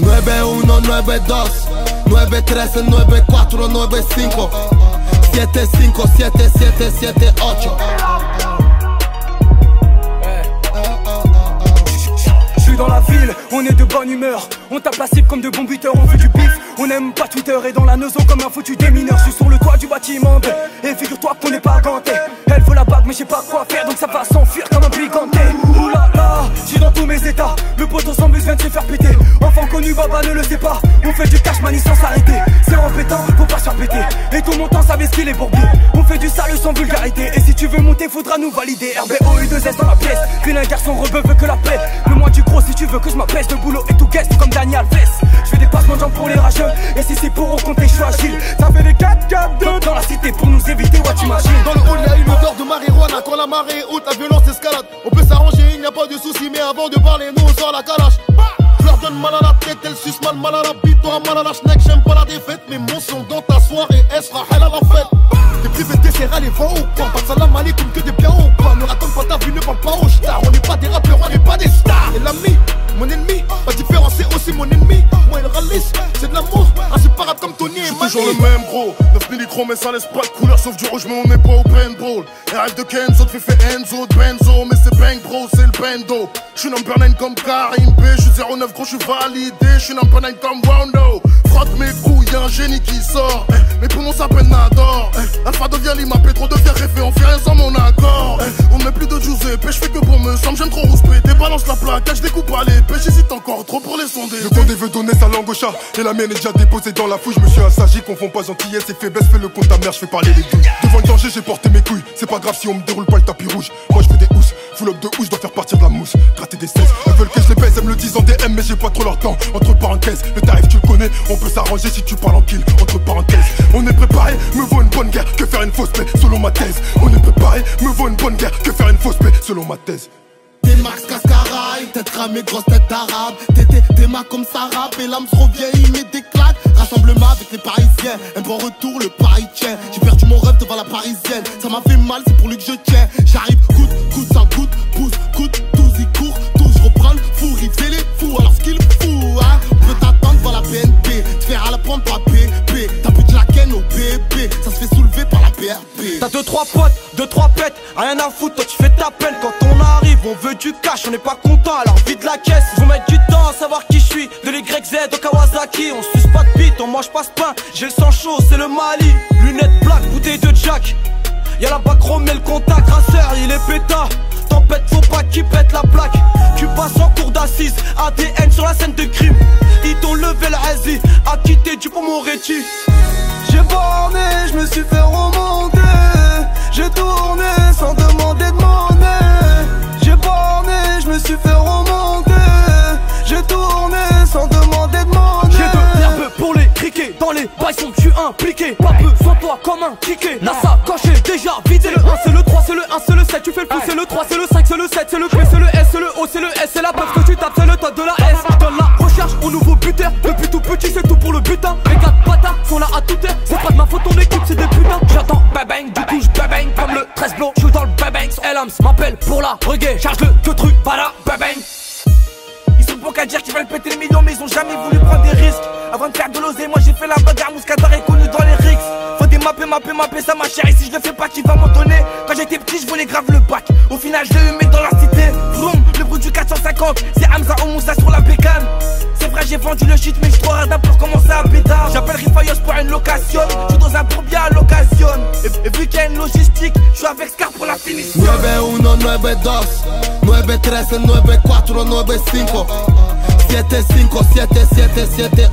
9-1, 9-2, 9-3, 9-4, 9-5, 7-5, 7-7, 7-8. Dans la ville, on est de bonne humeur. On tape la cible comme de bons buteurs, on veut du bif. On aime pas Twitter et dans la nozo comme un foutu démineur. Je suis sur le toit du bâtiment et figure-toi qu'on n'est pas ganté. Elle veut la bague mais je sais pas quoi faire, donc ça va s'enfuir comme un briganté. Oulala, j'suis dans tous mes états. Le poteau sans bus vient de se faire péter. Enfant connu, baba ne le sait pas. On fait du cash money sans s'arrêter. C'est embêtant, faut pas se faire péter. Et tout mon temps savait ce qu'il est bourbier. On fait du sale sans vulgarité. Et si tu veux monter, faudra nous valider. RBO U2S dans la pièce. Vilain garçon rebeu veut que la paix. Le moins du gros si tu veux que je m'apaise. Le boulot et tout guest comme Daniel Alves. Je fais des passements de jambes pour les rageux. Et si c'est pour au compter, je suis agile. Ça fait des 4-4-2 dans la cité pour nous éviter, ouais t'imagines. Dans le hall y'a une odeur de marijuana. Quand la marée est haute, la violence escalade. On peut s'arranger, il n'y a pas de souci. Mais avant de parler, nous on sort la calache. Je leur donne mal à la tête, elle suce mal à la bite. Toi mal à la schneck, j'aime pas la défaite. Mais mon son dans ta soirée, elle sera hell à la fête. T'es privé de serrer les vents au coin. Pas de salam alaikum que des biens au coin. Ne raconte pas ta vie, ne parle pas aux stars. On n'est pas des rappeurs, on n'est pas des stars. Et l'ami, mon ennemi, la différence c'est aussi mon ennemi. Moi il ralisse, c'est de l'amour, inséparable comme Tony et Mani. Toujours le même gros, 9 millichrome mais ça laisse pas de couleur sauf du rouge mais on n'est pas au paintball. Et rêve de Kenzo, te fait Enzo, de Benzo, mais c'est bang bro, c'est le bendo. J'suis number 9 comme Karim B, j'suis 09 gros, j'suis validé, j'suis number 9 comme Rondo. Frotte mes couilles, y'a un génie qui sort, mes poumons s'appellent Nador. Alpha devient Lima, Petro devient Réfé, on fait rien sans mon accord. On met plus de Giuseppe, j'fais que pour me semble, j'aime trop rouspé. Débalance la plaque, je découpe à l'épée, j'hésite encore trop pour les sonder. Le condé veut donner sa langue au chat, et la mienne est déjà déposée dans la fouille. Je me suis assagi, confond pas gentillesse et faiblesse, fais le compte ta mère, je fais parler les douilles. Devant le danger, j'ai porté mes couilles, c'est pas grave si on me déroule pas le tapis rouge. Moi je fais des housses, full up de housse, je dois faire partir de la mousse, gratter des 16. Elles veulent que je les baise, elles me le disent en DM, mais j'ai pas trop leur temps. Entre parenthèses, le tarif tu le connais, on peut s'arranger si tu parles en kill. Entre parenthèses, on est préparé, me vaut une bonne guerre que faire une fausse paix, selon ma thèse. On est préparé, me vaut une bonne guerre que faire une fausse paix, selon ma thèse. T'es Max Cascaraï, tête cramée, grosse tête d'arabe. T'es ma comme Sarah, et l'âme se revient, il met des claques. Rassemblement avec les parisiens, un bon retour, le Paris tient. J'ai perdu mon rêve devant la parisienne, ça m'a fait mal, c'est pour lui que je tiens. J'arrive, coûte, ça coûte, pousse, coûte, tous y court, tous je reprends le fou, il fait les fous, alors ce qu'il fout, hein. On peut t'attendre devant la BNP, te faire à la prendre par PP. T'as plus de la ken au bébé, ça se fait soulever par la BRP. T'as 2-3 potes, 2-3 pètes, rien à foutre, toi tu fais ta peine. Quand on arrive, on veut du cash, on n'est pas content, alors vide la caisse. Vous mettre du temps à savoir qui je suis, de l'YZ au Kawasaki. On suce pas de bite, on mange pas ce pain, j'ai le sang chaud, c'est le Mali. Lunettes black, bouteille de Jack, y'a la bac chrome et le contact, rasseur, il est pétard. Tempête, faut pas qu'il pète la plaque. Tu passes en cour d'assises, ADN sur la scène de crime. Ils t'ont levé le hazy, à quitter du Moretti. J'ai borné, je me suis fait remonter. J'ai tourné sans demander de monnaie. J'ai borné, je me suis fait remonter. J'ai tourné sans demander de monnaie. J'ai de l'herbe pour les criquets, dans les bails sont tu impliqué. Pas besoin de toi comme un ticket. La sacoche est déjà vidée. C'est le 1, c'est le 3, c'est le 1, c'est le 7. Tu fais le pouce, c'est le 3, c'est le 5, c'est le 7, c'est le P, c'est le S, c'est le O, c'est le S. C'est la preuve que tu tapes, c'est le top de la S. Dans la recherche au nouveau buteur. Depuis tout petit, c'est tout pour le butin. Les 4 bâtards sont là à toute heure. C'est pas de ma faute, ton équipe, c'est des putains. J'attends babang, du coup j'babang comme le 13 blow. J'suis dans le babang, Elams m'appelle pour la reggae. Charge le que truc, pas la babang. Ils sont bons qu'à dire qu'ils veulent péter les millions, mais ils ont jamais voulu prendre des risques. Avant de faire de l'oser, moi j'ai fait la bagarre, Mouscador est connu dans les rixes. Faut des mapper, ça ma chérie, si je le fais pas, qui va m'en donner. Quand j'étais petit, je voulais grave le bac. Au final, je l'ai humé dans la cité. Vroom, le bruit du 450, c'est Hamza ou Moussa sur la bécane. C'est vrai, j'ai vendu le shit, mais j'suis trop radin pour commencer à pétard. J'appelle Rifayos pour une location, j'suis dans un bourbier à l'occasion. Et vu qu'il y a une logistique, j'suis avec Scar pour la finition. 9-1, 9-2, 9-3, 9-4, 9-5, 7-5, 7-7, 7-8.